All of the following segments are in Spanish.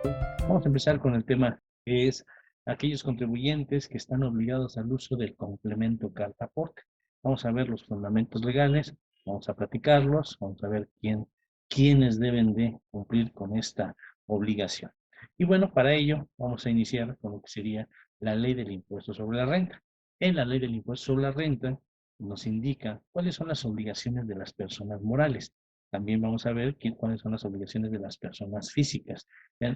Vamos a empezar con el tema que es aquellos contribuyentes que están obligados al uso del complemento carta aporte. Vamos a ver los fundamentos legales, vamos a platicarlos, vamos a ver quiénes deben de cumplir con esta obligación. Y bueno, para ello vamos a iniciar con lo que sería la ley del impuesto sobre la renta. En la ley del impuesto sobre la renta nos indica cuáles son las obligaciones de las personas morales. También vamos a ver cuáles son las obligaciones de las personas físicas.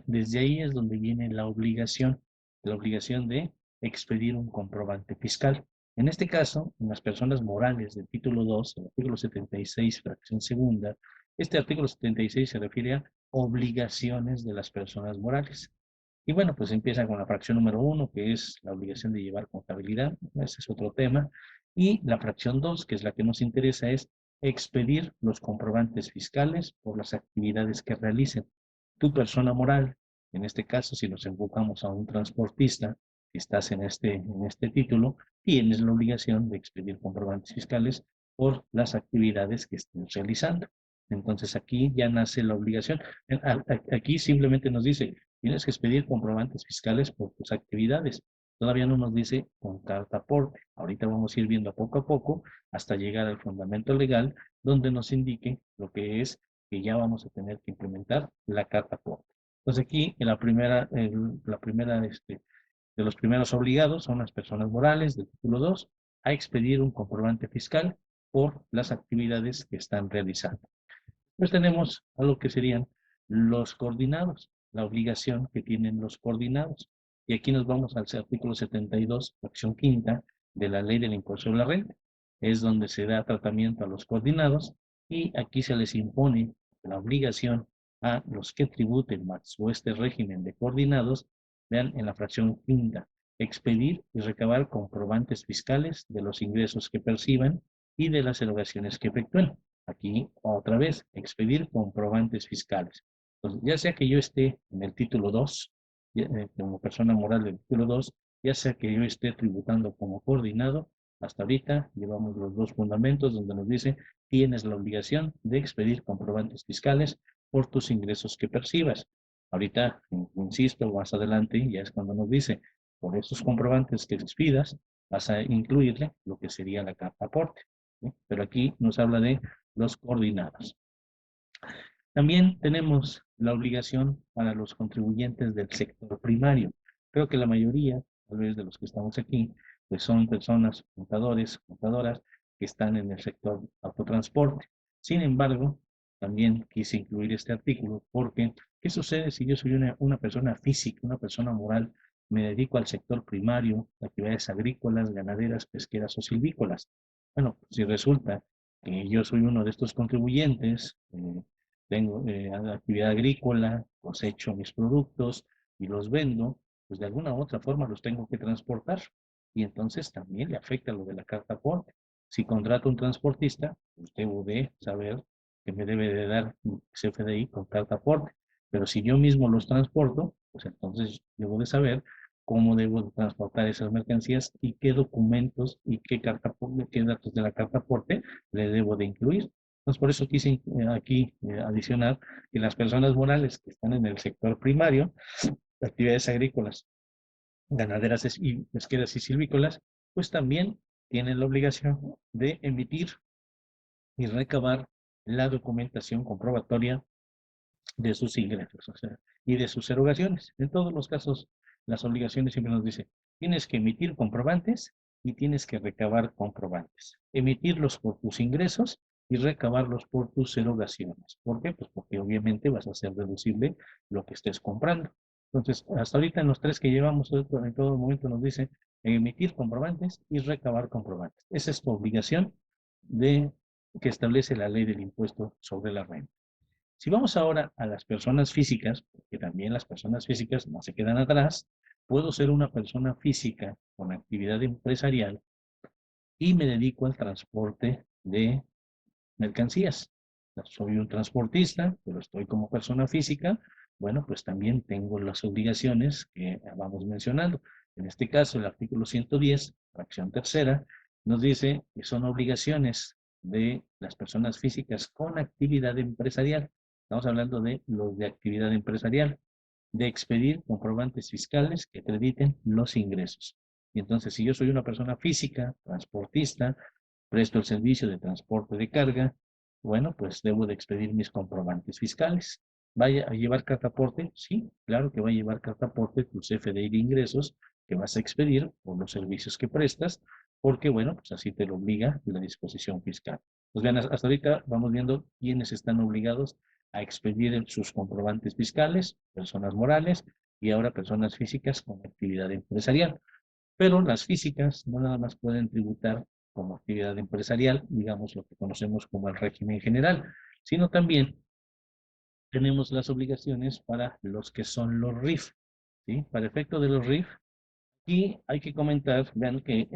Desde ahí es donde viene la obligación de expedir un comprobante fiscal. En este caso, en las personas morales del título 2, el artículo 76, fracción segunda, este artículo 76 se refiere a obligaciones de las personas morales. Y bueno, pues empieza con la fracción número 1, que es la obligación de llevar contabilidad, ese es otro tema, y la fracción 2, que es la que nos interesa, es expedir los comprobantes fiscales por las actividades que realicen. Tu persona moral, en este caso, si nos enfocamos a un transportista, si estás en este título, tienes la obligación de expedir comprobantes fiscales por las actividades que estés realizando. Entonces aquí ya nace la obligación. Aquí simplemente nos dice, tienes que expedir comprobantes fiscales por tus actividades. Todavía no nos dice con carta aporte. Ahorita vamos a ir viendo poco a poco hasta llegar al fundamento legal donde nos indique lo que es que ya vamos a tener que implementar la carta aporte. Entonces aquí en de los primeros obligados son las personas morales del título 2 a expedir un comprobante fiscal por las actividades que están realizando. Pues tenemos algo que serían los coordinados, la obligación que tienen los coordinados. Y aquí nos vamos al artículo 72, fracción quinta de la ley del impuesto sobre la renta. Es donde se da tratamiento a los coordinados y aquí se les impone la obligación a los que tributen bajo este régimen de coordinados, vean en la fracción quinta, expedir y recabar comprobantes fiscales de los ingresos que perciban y de las erogaciones que efectúen. Aquí, otra vez, expedir comprobantes fiscales. Entonces, ya sea que yo esté en el título 2, como persona moral del título 2, ya sea que yo esté tributando como coordinado, hasta ahorita llevamos los dos fundamentos donde nos dice, tienes la obligación de expedir comprobantes fiscales por tus ingresos que percibas. Ahorita, insisto, más adelante, ya es cuando nos dice, por estos comprobantes que expidas, vas a incluirle lo que sería la carta aporte. ¿Sí? Pero aquí nos habla de los coordinados. También tenemos la obligación para los contribuyentes del sector primario. Creo que la mayoría, tal vez de los que estamos aquí, pues son personas, contadores, contadoras, que están en el sector autotransporte. Sin embargo, también quise incluir este artículo porque, ¿qué sucede si yo soy una persona física, una persona moral, me dedico al sector primario, actividades agrícolas, ganaderas, pesqueras o silvícolas? Bueno, si resulta que yo soy uno de estos contribuyentes, tengo actividad agrícola, cosecho mis productos y los vendo, pues de alguna u otra forma los tengo que transportar. Y entonces también le afecta lo de la carta aporte. Si contrato un transportista, pues debo de saber que me debe de dar un CFDI con carta aporte. Pero si yo mismo los transporto, pues entonces debo de saber cómo debo de transportar esas mercancías y qué documentos y qué datos de la carta aporte le debo de incluir. Entonces, por eso quise aquí adicionar que las personas morales que están en el sector primario, actividades agrícolas, ganaderas y pesqueras y silvícolas, pues también tienen la obligación de emitir y recabar la documentación comprobatoria de sus ingresos, o sea, y de sus erogaciones. En todos los casos, las obligaciones siempre nos dicen, tienes que emitir comprobantes y tienes que recabar comprobantes. Emitirlos por tus ingresos y recabarlos por tus erogaciones. ¿Por qué? Pues porque obviamente vas a hacer deducible lo que estés comprando. Entonces, hasta ahorita en los tres que llevamos, en todo momento nos dice emitir comprobantes y recabar comprobantes. Esa es tu obligación de que establece la ley del impuesto sobre la renta. Si vamos ahora a las personas físicas, porque también las personas físicas no se quedan atrás, puedo ser una persona física con actividad empresarial y me dedico al transporte de mercancías. Soy un transportista, pero estoy como persona física, bueno, pues también tengo las obligaciones que vamos mencionando. En este caso, el artículo 110, fracción tercera, nos dice que son obligaciones de las personas físicas con actividad empresarial. Estamos hablando de los de actividad empresarial. de expedir comprobantes fiscales que acrediten los ingresos. Y entonces, si yo soy una persona física, transportista, presto el servicio de transporte de carga, bueno, pues debo de expedir mis comprobantes fiscales. ¿Vaya a llevar cartaporte? Sí, claro que va a llevar cartaporte tu CFDI de ingresos que vas a expedir por los servicios que prestas, porque, bueno, pues así te lo obliga la disposición fiscal. Pues bien, hasta ahorita vamos viendo quiénes están obligados a expedir sus comprobantes fiscales, personas morales y ahora personas físicas con actividad empresarial. Pero las físicas no nada más pueden tributar como actividad empresarial, digamos lo que conocemos como el régimen general, sino también tenemos las obligaciones para los que son los RIF, ¿sí? Para efecto de los RIF, y hay que comentar, vean que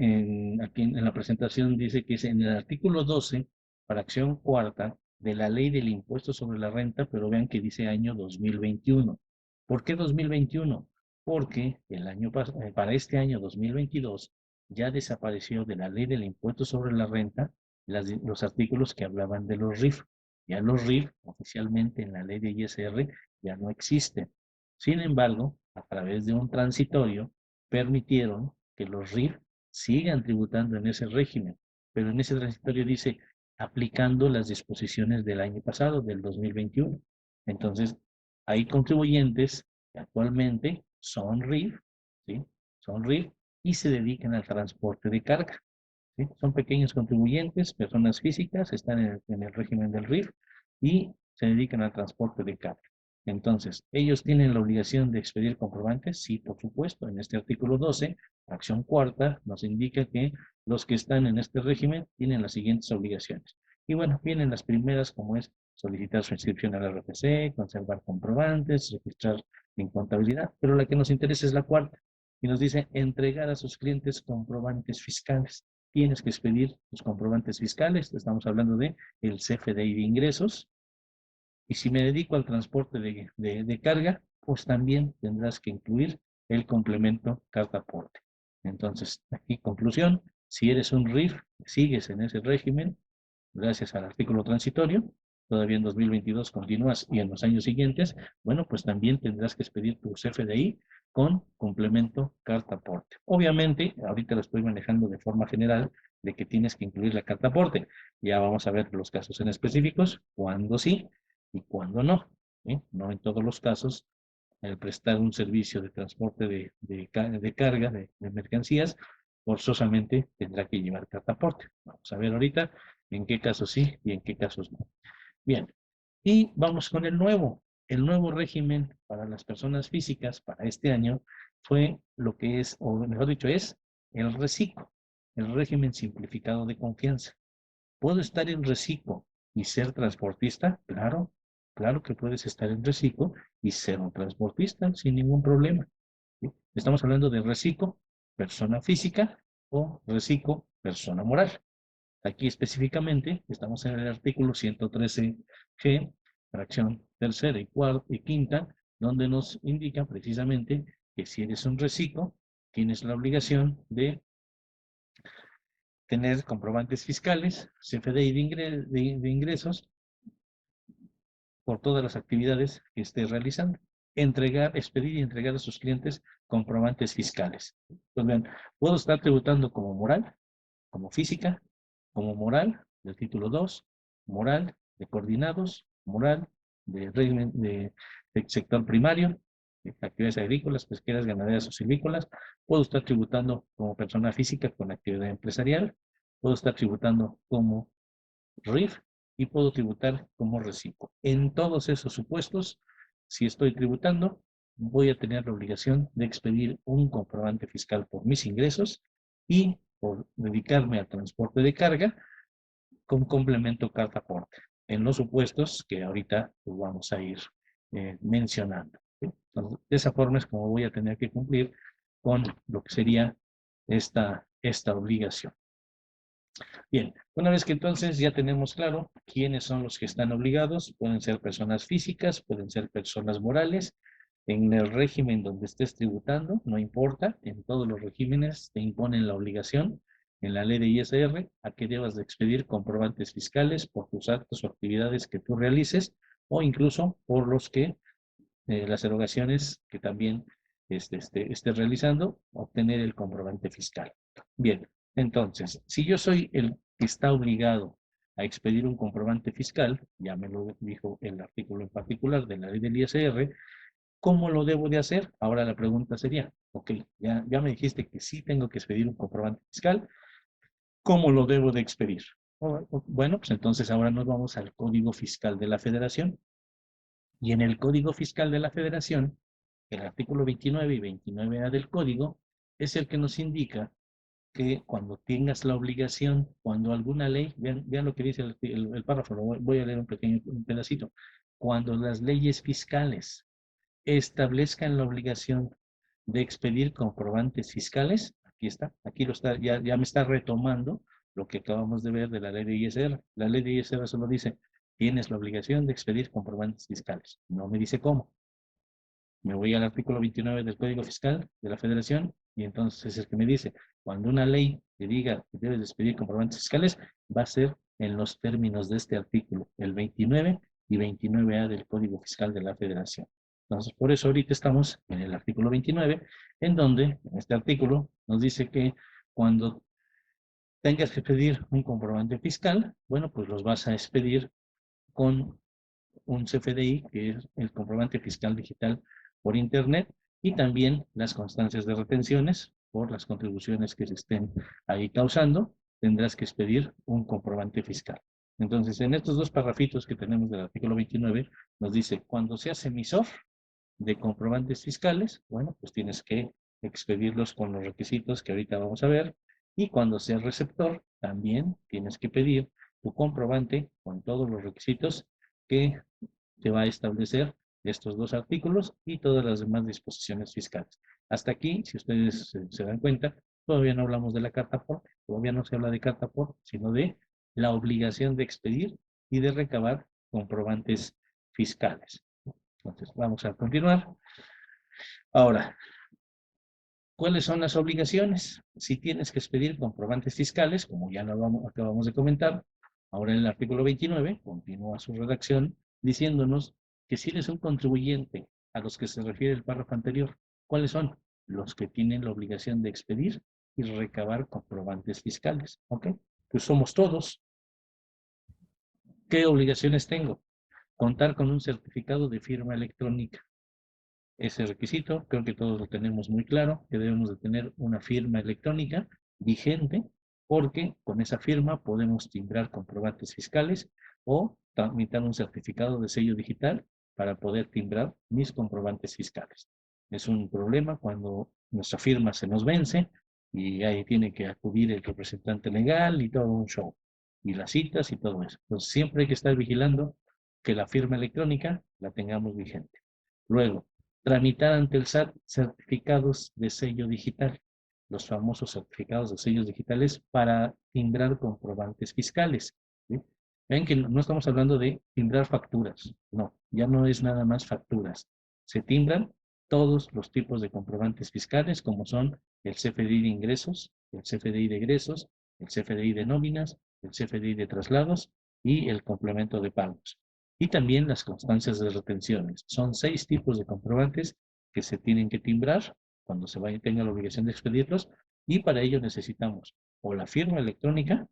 aquí en la presentación dice que es en el artículo 12, fracción cuarta, de la ley del impuesto sobre la renta, pero vean que dice año 2021. ¿Por qué 2021? Porque para este año 2022 ya desapareció de la ley del impuesto sobre la renta los artículos que hablaban de los RIF. Ya los RIF oficialmente en la ley de ISR ya no existen. Sin embargo, a través de un transitorio, permitieron que los RIF sigan tributando en ese régimen, pero en ese transitorio dice aplicando las disposiciones del año pasado, del 2021. Entonces, hay contribuyentes que actualmente son RIF, ¿sí? Son RIF y se dedican al transporte de carga, ¿sí? Son pequeños contribuyentes, personas físicas, están en el régimen del RIF y se dedican al transporte de carga. Entonces, ¿ellos tienen la obligación de expedir comprobantes? Sí, por supuesto. En este artículo 12, fracción cuarta, nos indica que los que están en este régimen tienen las siguientes obligaciones. Y bueno, vienen las primeras, como es solicitar su inscripción al RFC, conservar comprobantes, registrar en contabilidad, pero la que nos interesa es la cuarta, y nos dice entregar a sus clientes comprobantes fiscales. Tienes que expedir tus comprobantes fiscales, estamos hablando de el CFDI de ingresos, y si me dedico al transporte de carga, pues también tendrás que incluir el complemento carta aporte. Entonces, aquí conclusión, si eres un RIF, sigues en ese régimen, gracias al artículo transitorio, todavía en 2022 continúas y en los años siguientes, bueno, pues también tendrás que expedir tu CFDI con complemento carta aporte. Obviamente, ahorita lo estoy manejando de forma general de que tienes que incluir la carta aporte. Ya vamos a ver los casos en específicos, cuándo sí y cuándo no. ¿Sí? No en todos los casos el prestar un servicio de transporte de carga, de mercancías, forzosamente tendrá que llevar carta aporte. Vamos a ver ahorita en qué casos sí y en qué casos no. Bien, y vamos con el nuevo. El nuevo régimen para las personas físicas para este año fue lo que es, o mejor dicho, es el RECICO, el régimen simplificado de confianza. ¿Puedo estar en reciclo y ser transportista? Claro, claro que puedes estar en reciclo y ser un transportista sin ningún problema. ¿Sí? Estamos hablando de reciclo, persona física o reciclo, persona moral. Aquí específicamente estamos en el artículo 113G, fracción tercera y cuarta y quinta, donde nos indica precisamente que si eres un reciclo, tienes la obligación de tener comprobantes fiscales, CFDI de ingresos, por todas las actividades que esté realizando. Entregar, expedir y entregar a sus clientes comprobantes fiscales. Pues bien, puedo estar tributando como moral, como física, como moral del título 2, moral de coordinados, moral de régimen de sector primario, de actividades agrícolas, pesqueras, ganaderas o silvícolas. Puedo estar tributando como persona física con actividad empresarial. Puedo estar tributando como RIF y puedo tributar como reciclo. En todos esos supuestos, si estoy tributando, voy a tener la obligación de expedir un comprobante fiscal por mis ingresos y por dedicarme al transporte de carga con complemento carta aporte, en los supuestos que ahorita pues, vamos a ir mencionando. ¿Sí? Entonces, de esa forma es como voy a tener que cumplir con lo que sería esta obligación. Bien, una vez que entonces ya tenemos claro quiénes son los que están obligados, pueden ser personas físicas, pueden ser personas morales, en el régimen donde estés tributando, no importa, en todos los regímenes te imponen la obligación, en la ley de ISR, a que debas de expedir comprobantes fiscales por tus actos o actividades que tú realices, o incluso por los que las erogaciones que también esté realizando, obtener el comprobante fiscal. Bien, entonces, si yo soy el que está obligado a expedir un comprobante fiscal, ya me lo dijo el artículo en particular de la ley del ISR, ¿cómo lo debo de hacer? Ahora la pregunta sería, ok, ya me dijiste que sí tengo que expedir un comprobante fiscal, ¿cómo lo debo de expedir? Bueno, pues entonces ahora nos vamos al Código Fiscal de la Federación. Y en el Código Fiscal de la Federación, el artículo 29 y 29A del Código es el que nos indica que cuando tengas la obligación, cuando alguna ley, vean lo que dice el párrafo, voy a leer un pedacito. Cuando las leyes fiscales establezcan la obligación de expedir comprobantes fiscales, aquí está, aquí lo está, ya me está retomando lo que acabamos de ver de la ley de ISR. La ley de ISR solo dice, tienes la obligación de expedir comprobantes fiscales. No me dice cómo. Me voy al artículo 29 del Código Fiscal de la Federación y entonces es el que me dice, cuando una ley te diga que debes expedir comprobantes fiscales, va a ser en los términos de este artículo, el 29 y 29A del Código Fiscal de la Federación. Entonces, por eso ahorita estamos en el artículo 29, en donde, en este artículo, nos dice que cuando tengas que pedir un comprobante fiscal, bueno, pues los vas a expedir con un CFDI, que es el comprobante fiscal digital por Internet, y también las constancias de retenciones por las contribuciones que se estén ahí causando, tendrás que expedir un comprobante fiscal. Entonces, en estos dos parrafitos que tenemos del artículo 29, nos dice, cuando seas emisor de comprobantes fiscales, bueno, pues tienes que expedirlos con los requisitos que ahorita vamos a ver, y cuando seas receptor, también tienes que pedir tu comprobante con todos los requisitos que te va a establecer estos dos artículos y todas las demás disposiciones fiscales. Hasta aquí, si ustedes se dan cuenta, todavía no hablamos de la carta aporte, todavía no se habla de carta aporte, sino de la obligación de expedir y de recabar comprobantes fiscales. Entonces, vamos a continuar. Ahora, ¿cuáles son las obligaciones? Si tienes que expedir comprobantes fiscales, como ya lo acabamos de comentar, ahora en el artículo 29 continúa su redacción diciéndonos que si eres un contribuyente a los que se refiere el párrafo anterior, ¿cuáles son? Los que tienen la obligación de expedir y recabar comprobantes fiscales. ¿Ok? Pues somos todos. ¿Qué obligaciones tengo? Contar con un certificado de firma electrónica. Ese requisito, creo que todos lo tenemos muy claro, que debemos de tener una firma electrónica vigente, porque con esa firma podemos timbrar comprobantes fiscales o tramitar un certificado de sello digital para poder timbrar mis comprobantes fiscales. Es un problema cuando nuestra firma se nos vence y ahí tiene que acudir el representante legal y todo un show, y las citas y todo eso. Entonces siempre hay que estar vigilando que la firma electrónica la tengamos vigente. Luego, tramitar ante el SAT certificados de sello digital, los famosos certificados de sellos digitales para timbrar comprobantes fiscales. ¿Sí? Ven que no estamos hablando de timbrar facturas, no, ya no es nada más facturas. Se timbran todos los tipos de comprobantes fiscales, como son el CFDI de ingresos, el CFDI de egresos, el CFDI de nóminas, el CFDI de traslados y el complemento de pagos. Y también las constancias de retenciones. Son 6 tipos de comprobantes que se tienen que timbrar cuando se vaya y tenga la obligación de expedirlos, y para ello necesitamos o la firma electrónica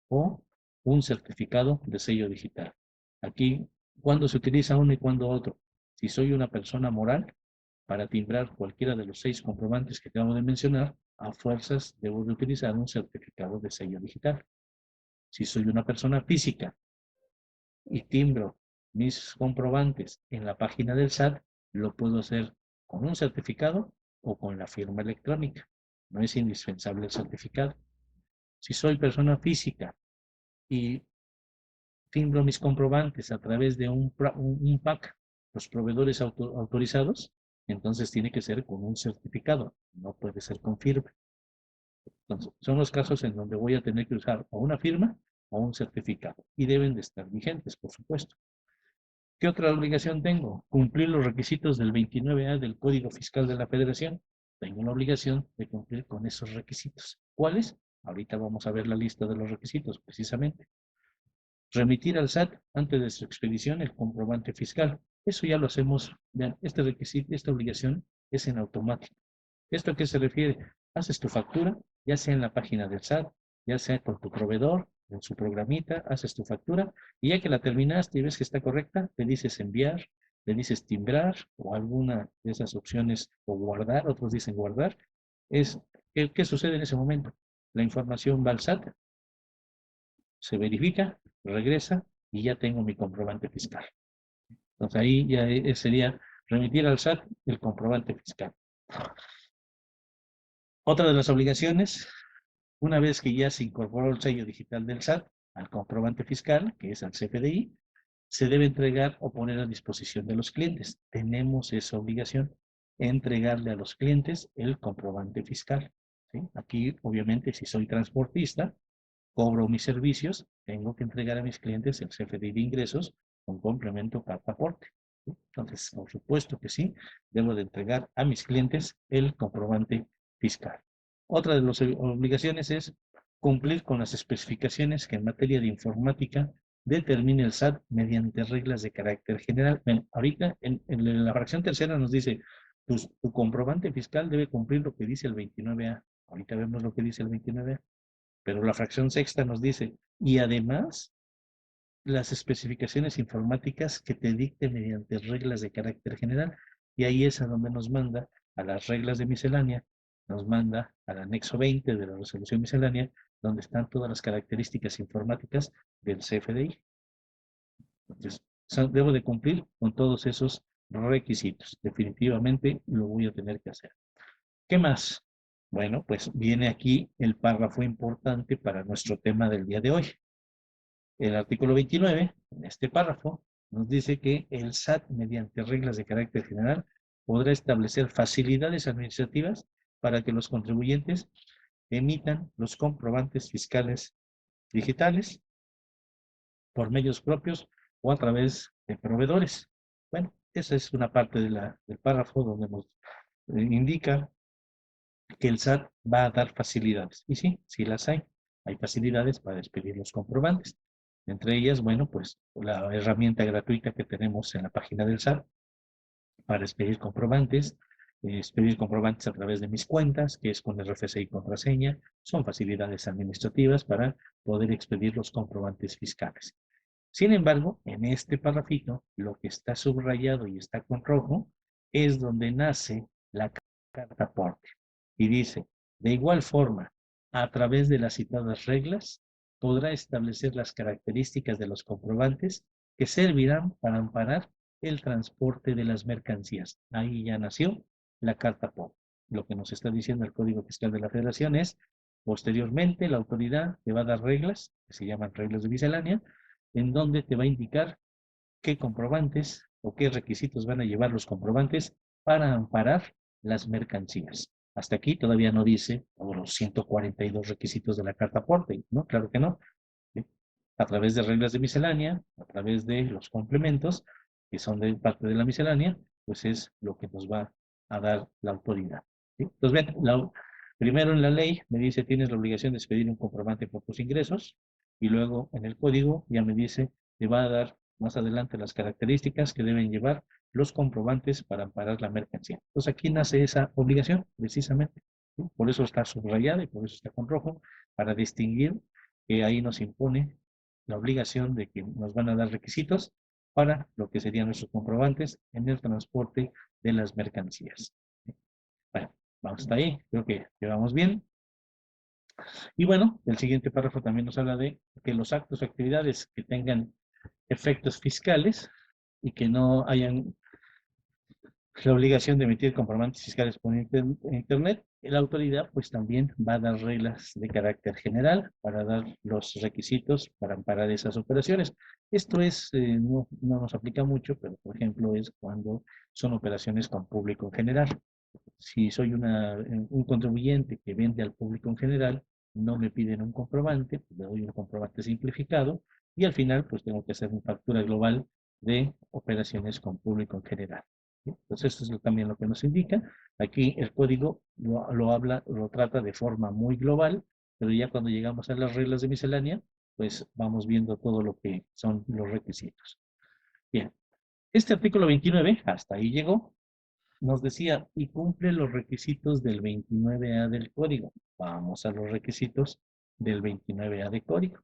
o un certificado de sello digital. Aquí, ¿cuándo se utiliza uno y cuándo otro? Si soy una persona moral, para timbrar cualquiera de los 6 comprobantes que acabo de mencionar, a fuerzas debo de utilizar un certificado de sello digital. Si soy una persona física y timbro mis comprobantes en la página del SAT, lo puedo hacer con un certificado o con la firma electrónica. No es indispensable el certificado. Si soy persona física y timbro mis comprobantes a través de un PAC, los proveedores autorizados, entonces tiene que ser con un certificado, no puede ser con firma. Entonces, son los casos en donde voy a tener que usar o una firma o un certificado, y deben de estar vigentes, por supuesto. ¿Qué otra obligación tengo? Cumplir los requisitos del 29A del Código Fiscal de la Federación. Tengo la obligación de cumplir con esos requisitos. ¿Cuáles? Ahorita vamos a ver la lista de los requisitos, precisamente. Remitir al SAT antes de su expedición el comprobante fiscal. Eso ya lo hacemos, vean, este requisito, esta obligación es en automático. ¿Esto a qué se refiere? Haces tu factura, ya sea en la página del SAT, ya sea con tu proveedor, en su programita, haces tu factura, y ya que la terminaste y ves que está correcta, te dices enviar, le dices timbrar, o alguna de esas opciones, o guardar, otros dicen guardar. ¿Qué sucede en ese momento? La información va al SAT, se verifica, regresa, y ya tengo mi comprobante fiscal. Entonces ahí ya sería remitir al SAT el comprobante fiscal. Otra de las obligaciones, una vez que ya se incorporó el sello digital del SAT al comprobante fiscal, que es al CFDI, se debe entregar o poner a disposición de los clientes. Tenemos esa obligación, entregarle a los clientes el comprobante fiscal. ¿Sí? Aquí, obviamente, si soy transportista, cobro mis servicios, tengo que entregar a mis clientes el CFDI de ingresos con complemento carta aporte. ¿Sí? Entonces, por supuesto que sí, debo de entregar a mis clientes el comprobante fiscal. Otra de las obligaciones es cumplir con las especificaciones que en materia de informática determine el SAT mediante reglas de carácter general. Bueno, ahorita en la fracción tercera nos dice, tu comprobante fiscal debe cumplir lo que dice el 29A. Ahorita vemos lo que dice el 29A. Pero la fracción sexta nos dice, y además las especificaciones informáticas que te dicte mediante reglas de carácter general. Y ahí es a donde nos manda a las reglas de miscelánea, nos manda al anexo 20 de la resolución miscelánea, donde están todas las características informáticas del CFDI. Entonces, debo de cumplir con todos esos requisitos. Definitivamente lo voy a tener que hacer. ¿Qué más? Bueno, pues viene aquí el párrafo importante para nuestro tema del día de hoy. El artículo 29, en este párrafo, nos dice que el SAT, mediante reglas de carácter general, podrá establecer facilidades administrativas para que los contribuyentes emitan los comprobantes fiscales digitales por medios propios o a través de proveedores. Bueno, esa es una parte del párrafo donde nos indica que el SAT va a dar facilidades. Y sí, sí las hay. Hay facilidades para expedir los comprobantes. Entre ellas, bueno, pues la herramienta gratuita que tenemos en la página del SAT para expedir comprobantes a través de mis cuentas, que es con RFC y contraseña, son facilidades administrativas para poder expedir los comprobantes fiscales. Sin embargo, en este parrafito, lo que está subrayado y está con rojo es donde nace la carta aporte. Y dice, de igual forma, a través de las citadas reglas, podrá establecer las características de los comprobantes que servirán para amparar el transporte de las mercancías. Ahí ya nació la carta aporte. Lo que nos está diciendo el Código Fiscal de la Federación es, posteriormente, la autoridad te va a dar reglas, que se llaman reglas de miscelánea, en donde te va a indicar qué comprobantes o qué requisitos van a llevar los comprobantes para amparar las mercancías. Hasta aquí todavía no dice los 142 requisitos de la carta aporte, ¿no? Claro que no. ¿Sí? A través de reglas de miscelánea, a través de los complementos, que son de parte de la miscelánea, pues es lo que nos va a dar la autoridad. ¿Sí? Entonces, ven, primero en la ley me dice tienes la obligación de expedir un comprobante por tus ingresos, y luego en el código ya me dice, te va a dar más adelante las características que deben llevar los comprobantes para amparar la mercancía. Entonces aquí nace esa obligación, precisamente. ¿Sí? Por eso está subrayada y por eso está con rojo, para distinguir que ahí nos impone la obligación de que nos van a dar requisitos para lo que serían nuestros comprobantes en el transporte de las mercancías. Bueno, vamos hasta ahí, creo que llevamos bien. Y bueno, el siguiente párrafo también nos habla de que los actos o actividades que tengan efectos fiscales y que no hayan la obligación de emitir comprobantes fiscales por Internet, la autoridad pues también va a dar reglas de carácter general para dar los requisitos para amparar esas operaciones. Esto no nos aplica mucho, pero por ejemplo es cuando son operaciones con público en general. Si soy un contribuyente que vende al público en general, no me piden un comprobante, pues le doy un comprobante simplificado y al final pues tengo que hacer una factura global de operaciones con público en general. ¿Sí? Entonces esto es también lo que nos indica. Aquí el código lo trata de forma muy global, pero ya cuando llegamos a las reglas de miscelánea, pues vamos viendo todo lo que son los requisitos. Bien, Este artículo 29, hasta ahí llegó, nos decía, y cumple los requisitos del 29A del código. Vamos a los requisitos del 29A del código.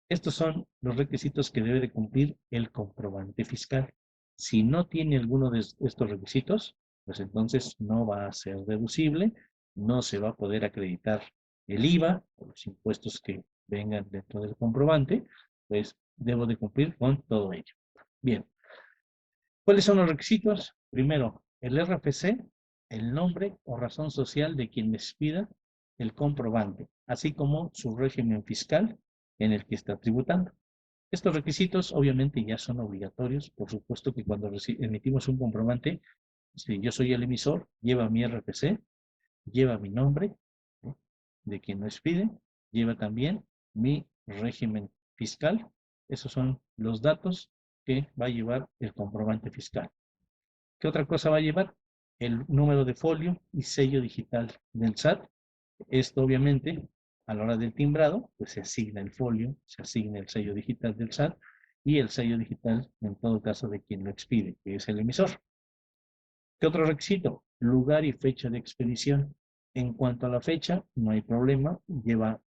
Estos son los requisitos que debe de cumplir el comprobante fiscal. Si no tiene alguno de estos requisitos, pues entonces no va a ser deducible, no se va a poder acreditar el IVA o los impuestos que vengan dentro del comprobante, pues debo de cumplir con todo ello. Bien, ¿cuáles son los requisitos? Primero, el RFC, el nombre o razón social de quien expida el comprobante, así como su régimen fiscal en el que está tributando. Estos requisitos obviamente ya son obligatorios, por supuesto que cuando emitimos un comprobante, si yo soy el emisor, lleva mi RFC, lleva mi nombre, ¿no?, de quien lo expide, lleva también mi régimen fiscal. Esos son los datos que va a llevar el comprobante fiscal. ¿Qué otra cosa va a llevar? El número de folio y sello digital del SAT. Esto obviamente, a la hora del timbrado, pues se asigna el folio, se asigna el sello digital del SAT y el sello digital, en todo caso, de quien lo expide, que es el emisor. ¿Qué otro requisito? Lugar y fecha de expedición. En cuanto a la fecha, no hay problema, lleva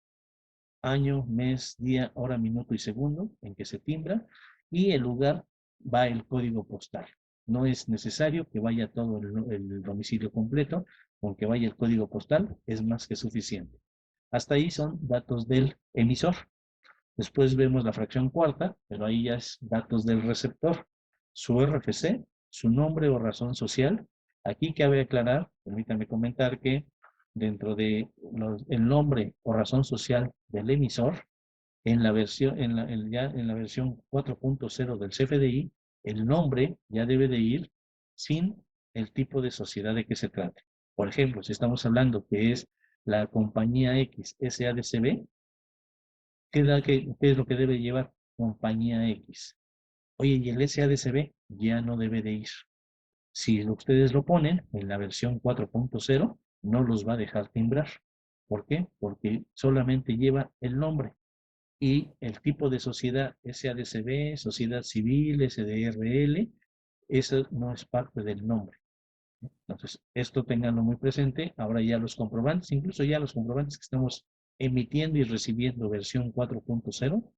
año, mes, día, hora, minuto y segundo en que se timbra, y el lugar va el código postal. No es necesario que vaya todo el domicilio completo, con que vaya el código postal es más que suficiente. Hasta ahí son datos del emisor. Después vemos la fracción cuarta, pero ahí ya es datos del receptor, su RFC, su nombre o razón social. Aquí cabe aclarar, permítanme comentar que dentro de el nombre o razón social del emisor, en la versión, ya en la versión 4.0 del CFDI, el nombre ya debe de ir sin el tipo de sociedad de que se trate. Por ejemplo, si estamos hablando que es la compañía X SADCB, ¿qué es lo que debe llevar? Compañía X. Oye, y el SADCB ya no debe de ir. Si ustedes lo ponen en la versión 4.0, no los va a dejar timbrar. ¿Por qué? Porque solamente lleva el nombre y el tipo de sociedad SADCB, sociedad civil, SDRL, eso no es parte del nombre. Entonces, esto tenganlo muy presente. Ahora ya los comprobantes, incluso ya los comprobantes que estamos emitiendo y recibiendo versión 4.0,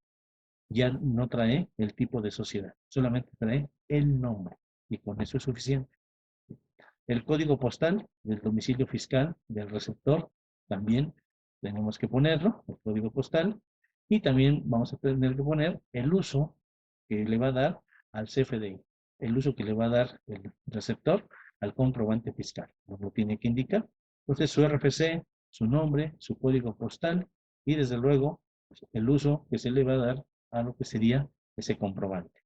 ya no trae el tipo de sociedad, solamente trae el nombre y con eso es suficiente. El código postal del domicilio fiscal del receptor también tenemos que ponerlo, el código postal, y también vamos a tener que poner el uso que le va a dar al CFDI, el uso que le va a dar el receptor al comprobante fiscal. Nos lo tiene que indicar. Entonces su RFC, su nombre, su código postal y desde luego el uso que se le va a dar a lo que sería ese comprobante.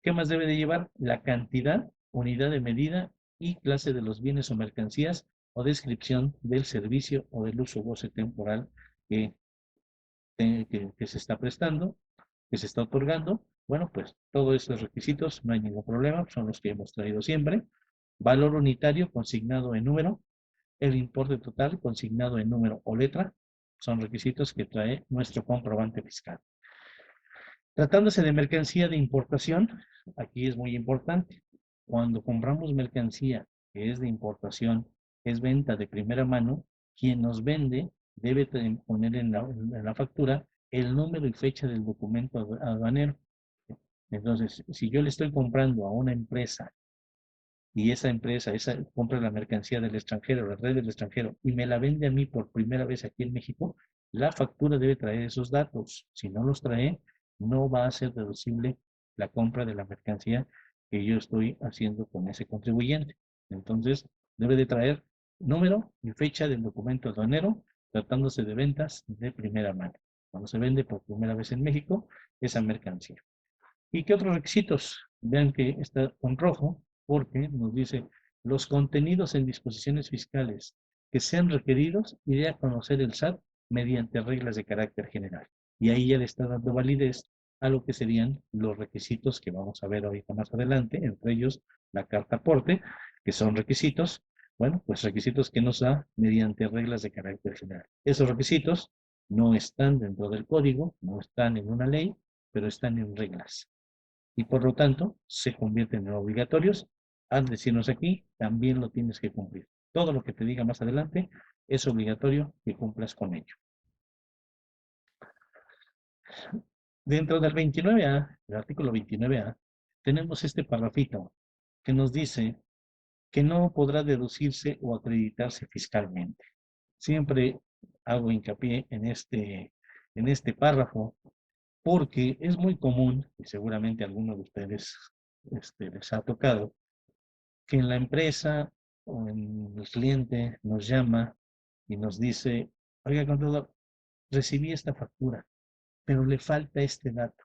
¿Qué más debe de llevar? La cantidad, unidad de medida y clase de los bienes o mercancías o descripción del servicio o del uso goce temporal que, que se está prestando, que se está otorgando. Bueno, pues todos estos requisitos no hay ningún problema, son los que hemos traído siempre. Valor unitario consignado en número, el importe total consignado en número o letra, son requisitos que trae nuestro comprobante fiscal. Tratándose de mercancía de importación, aquí es muy importante. Cuando compramos mercancía que es de importación, es venta de primera mano, quien nos vende debe poner en la factura el número y fecha del documento aduanero. Entonces, si yo le estoy comprando a una empresa y esa empresa compra la mercancía del extranjero, la red del extranjero, y me la vende a mí por primera vez aquí en México, la factura debe traer esos datos. Si no los trae, no va a ser deducible la compra de la mercancía que yo estoy haciendo con ese contribuyente. Entonces, debe de traer número y fecha del documento aduanero, tratándose de ventas de primera mano. Cuando se vende por primera vez en México, esa mercancía. ¿Y qué otros requisitos? Vean que está con rojo porque nos dice los contenidos en disposiciones fiscales que sean requeridos y dé a conocer el SAT mediante reglas de carácter general. Y ahí ya le está dando validez a lo que serían los requisitos que vamos a ver ahorita más adelante, entre ellos la carta aporte, que son requisitos, bueno, pues requisitos que nos da mediante reglas de carácter general. Esos requisitos no están dentro del código, no están en una ley, pero están en reglas. y por lo tanto se convierten en obligatorios. Al decirnos aquí, también lo tienes que cumplir. Todo lo que te diga más adelante es obligatorio que cumplas con ello. Dentro del 29A, el artículo 29A, tenemos este parrafito que nos dice que no podrá deducirse o acreditarse fiscalmente. Siempre hago hincapié en este párrafo porque es muy común, y seguramente a alguno de ustedes les ha tocado, que en la empresa o en el cliente nos llama y nos dice, oiga, contador, recibí esta factura, pero le falta este dato.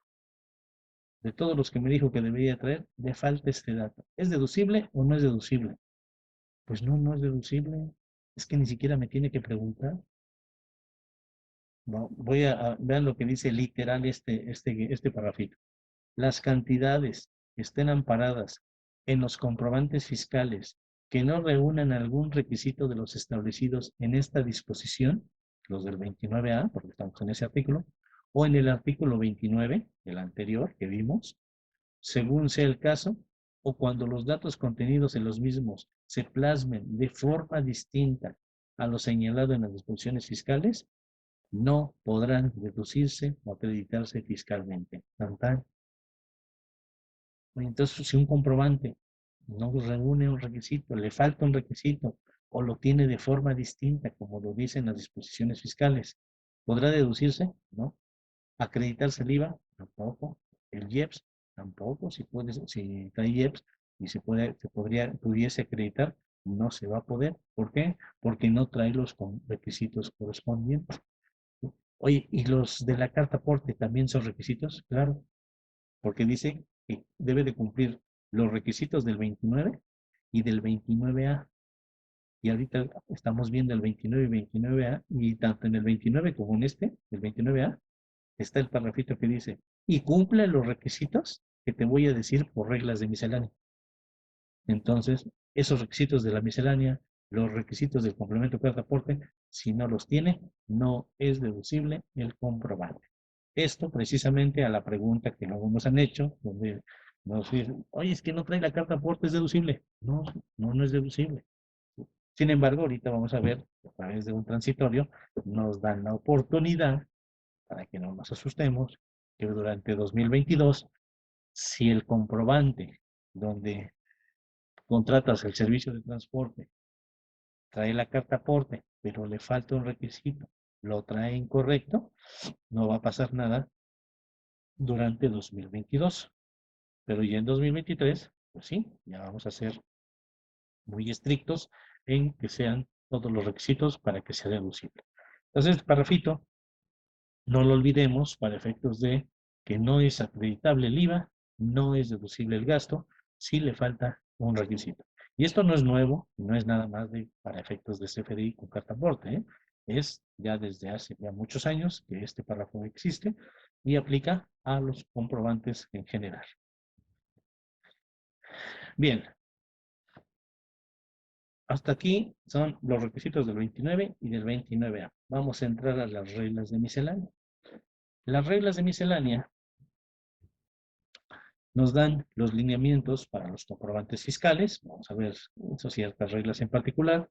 De todos los que me dijo que debería traer, le falta este dato. ¿Es deducible o no es deducible? Pues no, no es deducible. Es que ni siquiera me tiene que preguntar. No, vean lo que dice literal este parrafito. Las cantidades que estén amparadas en los comprobantes fiscales que no reúnan algún requisito de los establecidos en esta disposición, los del 29A, porque estamos en ese artículo, o en el artículo 29, el anterior que vimos, según sea el caso, o cuando los datos contenidos en los mismos se plasmen de forma distinta a lo señalado en las disposiciones fiscales, no podrán deducirse o acreditarse fiscalmente. Tan, tan. Entonces, si un comprobante no reúne un requisito, le falta un requisito o lo tiene de forma distinta, como lo dicen las disposiciones fiscales, ¿podrá deducirse? No. ¿Acreditarse el IVA? Tampoco. ¿El IEPS? Tampoco. Si trae IEPS y pudiese acreditar, no se va a poder. ¿Por qué? Porque no trae los requisitos correspondientes. Oye, ¿y los de la carta aporte también son requisitos? Claro, porque dice que debe de cumplir los requisitos del 29 y del 29A. Y ahorita estamos viendo el 29 y 29A, y tanto en el 29 como en el 29A, está el parrafito que dice, y cumple los requisitos que te voy a decir por reglas de miscelánea. Entonces, esos requisitos de la miscelánea, los requisitos del complemento de aporte, si no los tiene, no es deducible el comprobante. Esto precisamente a la pregunta que luego nos han hecho, donde nos dicen, oye, es que no trae la carta aporte, ¿es deducible? No, no es deducible. Sin embargo, ahorita vamos a ver, a través de un transitorio, nos dan la oportunidad, para que no nos asustemos, que durante 2022, si el comprobante donde contratas el servicio de transporte, trae la carta aporte, pero le falta un requisito, lo trae incorrecto, no va a pasar nada durante 2022. Pero ya en 2023, pues sí, ya vamos a ser muy estrictos en que sean todos los requisitos para que sea deducible. Entonces, parrafito, no lo olvidemos para efectos de que no es acreditable el IVA, no es deducible el gasto, si le falta un requisito. Y esto no es nuevo, no es nada más para efectos de CFDI con carta aporte, ¿eh? Es ya desde hace ya muchos años que este párrafo existe y aplica a los comprobantes en general. Bien, hasta aquí son los requisitos del 29 y del 29A. Vamos a entrar a las reglas de miscelánea. Las reglas de miscelánea nos dan los lineamientos para los comprobantes fiscales. Vamos a ver ciertas reglas en particular.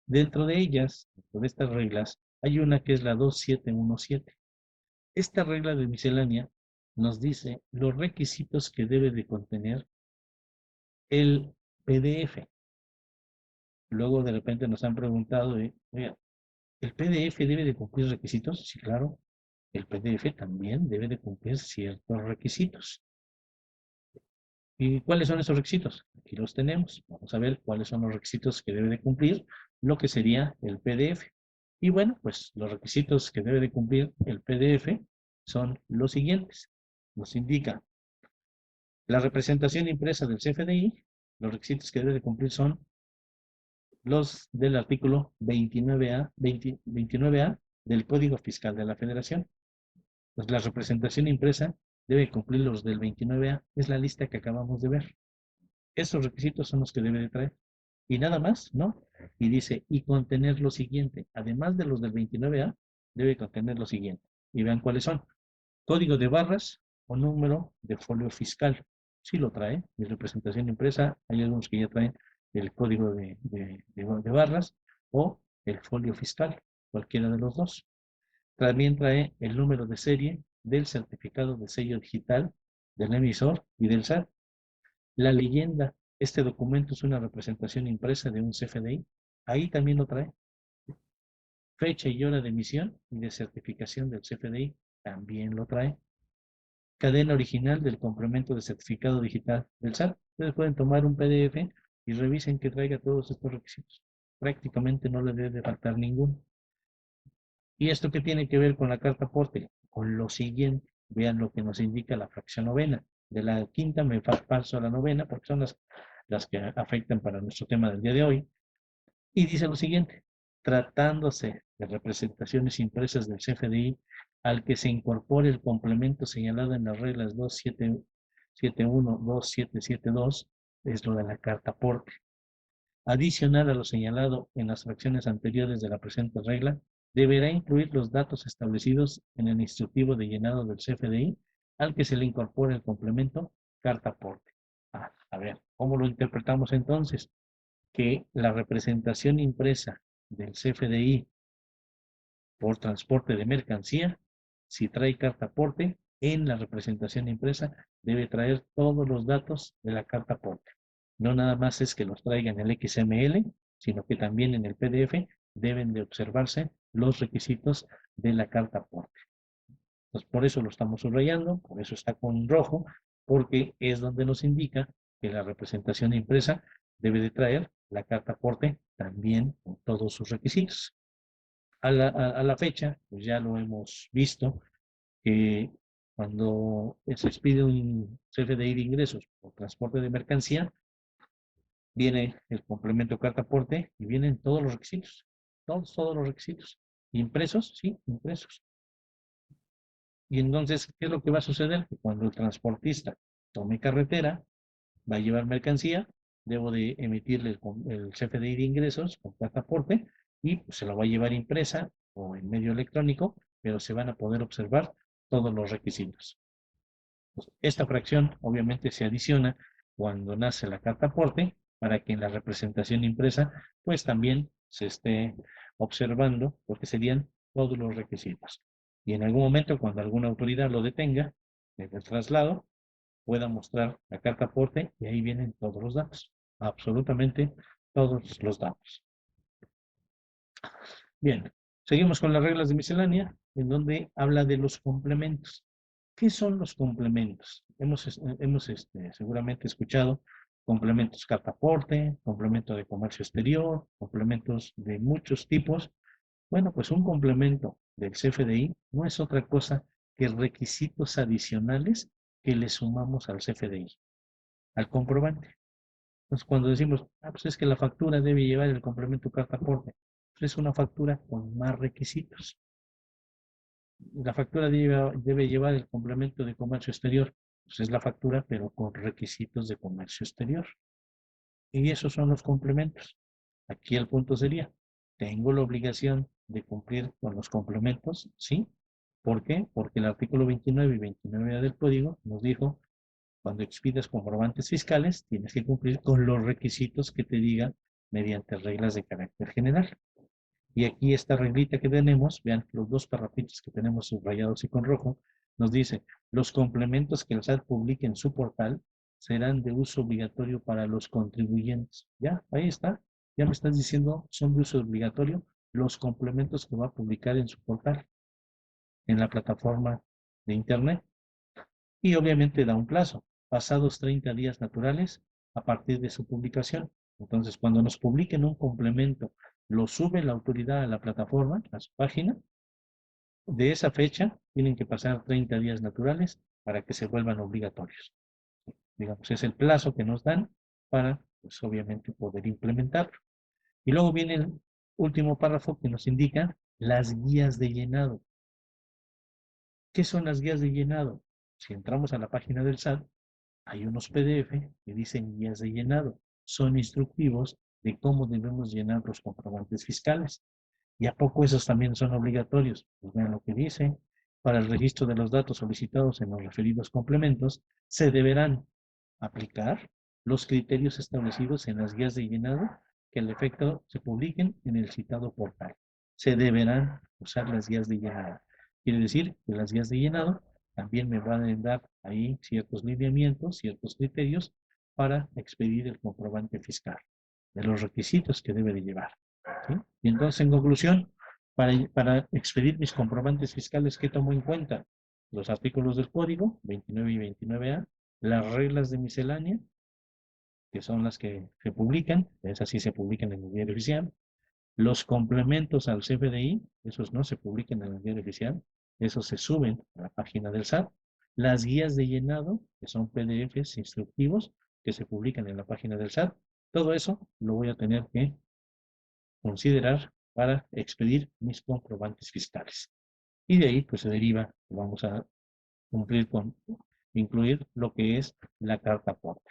Dentro de ellas, dentro de estas reglas, hay una que es la 2717. Esta regla de miscelánea nos dice los requisitos que debe de contener el PDF. Luego de repente nos han preguntado, oiga, ¿el PDF debe de cumplir requisitos? Sí, claro. El PDF también debe de cumplir ciertos requisitos. ¿Y cuáles son esos requisitos? Aquí los tenemos. Vamos a ver cuáles son los requisitos que debe de cumplir lo que sería el PDF. Y bueno, pues los requisitos que debe de cumplir el PDF son los siguientes. Nos indica la representación impresa del CFDI. Los requisitos que debe de cumplir son los del artículo 29A del Código Fiscal de la Federación. Pues la representación impresa debe cumplir los del 29A. Es la lista que acabamos de ver. Esos requisitos son los que debe de traer. Y nada más, ¿no? Y dice, y contener lo siguiente. Además de los del 29A, debe contener lo siguiente. Y vean cuáles son. Código de barras o número de folio fiscal. sí lo trae, mi representación impresa, hay algunos que ya traen el código de barras o el folio fiscal, cualquiera de los dos. También trae el número de serie del certificado de sello digital del emisor y del SAT. La leyenda, este documento es una representación impresa de un CFDI, ahí también lo trae. Fecha y hora de emisión y de certificación del CFDI, también lo trae. Cadena original del complemento de certificado digital del SAT. Ustedes pueden tomar un PDF y revisen que traiga todos estos requisitos. Prácticamente no le debe faltar ninguno. ¿Y esto qué tiene que ver con la carta aporte? Con lo siguiente, vean lo que nos indica la fracción novena. De la quinta me paso a la novena porque son las que afectan para nuestro tema del día de hoy. Y dice lo siguiente, tratándose de representaciones impresas del CFDI al que se incorpore el complemento señalado en las reglas 2771, 2772, es lo de la carta aporte. Adicional a lo señalado en las fracciones anteriores de la presente regla, deberá incluir los datos establecidos en el instructivo de llenado del CFDI al que se le incorpore el complemento carta aporte. A ver, ¿cómo lo interpretamos entonces? Que la representación impresa del CFDI por transporte de mercancía, si trae carta aporte, en la representación impresa debe traer todos los datos de la carta aporte. No nada más es que los traiga en el XML, sino que también en el PDF deben de observarse los requisitos de la carta aporte. Entonces, por eso lo estamos subrayando, por eso está con rojo, porque es donde nos indica que la representación impresa debe de traer la carta aporte también con todos sus requisitos. A la fecha, pues ya lo hemos visto, que cuando se expide un CFDI de ingresos por transporte de mercancía, viene el complemento carta aporte y vienen todos los requisitos, todos los requisitos. ¿Impresos? Sí, impresos. Y entonces, ¿qué es lo que va a suceder? Que cuando el transportista tome carretera, va a llevar mercancía, debo de emitirle el CFDI de ingresos con carta aporte y pues, se lo va a llevar impresa o en medio electrónico, pero se van a poder observar todos los requisitos. Pues, esta fracción obviamente se adiciona cuando nace la carta aporte para que en la representación impresa pues también se esté observando porque serían todos los requisitos. Y en algún momento cuando alguna autoridad lo detenga en el traslado, pueda mostrar la carta aporte y ahí vienen todos los datos, absolutamente todos los datos. Bien, seguimos con las reglas de miscelánea, en donde habla de los complementos. ¿Qué son los complementos? Hemos seguramente escuchado complementos carta aporte, complemento de comercio exterior, complementos de muchos tipos. Bueno, pues un complemento del CFDI no es otra cosa que requisitos adicionales que le sumamos al CFDI, al comprobante. Entonces, cuando decimos, pues es que la factura debe llevar el complemento carta aporte, pues es una factura con más requisitos. La factura debe llevar el complemento de comercio exterior, pues es la factura, pero con requisitos de comercio exterior. Y esos son los complementos. Aquí el punto sería, ¿tengo la obligación de cumplir con los complementos? Sí. ¿Por qué? Porque el artículo 29 y 29 del código nos dijo, cuando expidas comprobantes fiscales, tienes que cumplir con los requisitos que te digan mediante reglas de carácter general. Y aquí esta reglita que tenemos, vean los dos parrafitos que tenemos subrayados y con rojo, nos dice, los complementos que el SAT publique en su portal serán de uso obligatorio para los contribuyentes. Ya, ahí está. Ya me estás diciendo, son de uso obligatorio los complementos que va a publicar en su portal, en la plataforma de Internet. Y obviamente da un plazo, pasados 30 días naturales a partir de su publicación. Entonces, cuando nos publiquen un complemento, lo sube la autoridad a la plataforma, a su página. De esa fecha tienen que pasar 30 días naturales para que se vuelvan obligatorios. Digamos, es el plazo que nos dan para, pues obviamente, poder implementarlo. Y luego viene el último párrafo que nos indica las guías de llenado. ¿Qué son las guías de llenado? Si entramos a la página del SAT, hay unos PDF que dicen guías de llenado. Son instructivos de cómo debemos llenar los comprobantes fiscales. ¿Y a poco esos también son obligatorios? Pues vean lo que dice. Para el registro de los datos solicitados en los referidos complementos, se deberán aplicar los criterios establecidos en las guías de llenado que al efecto se publiquen en el citado portal. Se deberán usar las guías de llenado. Quiere decir que las guías de llenado también me van a dar ahí ciertos lineamientos, ciertos criterios para expedir el comprobante fiscal, de los requisitos que debe de llevar. ¿Sí? Y entonces, en conclusión, para expedir mis comprobantes fiscales, ¿qué tomo en cuenta? Los artículos del código, 29 y 29A, las reglas de miscelánea, que son las que se publican, esas sí se publican en el diario oficial, los complementos al CFDI, esos no se publican en el diario oficial, esos se suben a la página del SAT, las guías de llenado, que son PDFs instructivos, que se publican en la página del SAT, todo eso lo voy a tener que considerar para expedir mis comprobantes fiscales. Y de ahí, pues se deriva, vamos a cumplir con incluir lo que es la carta aporte.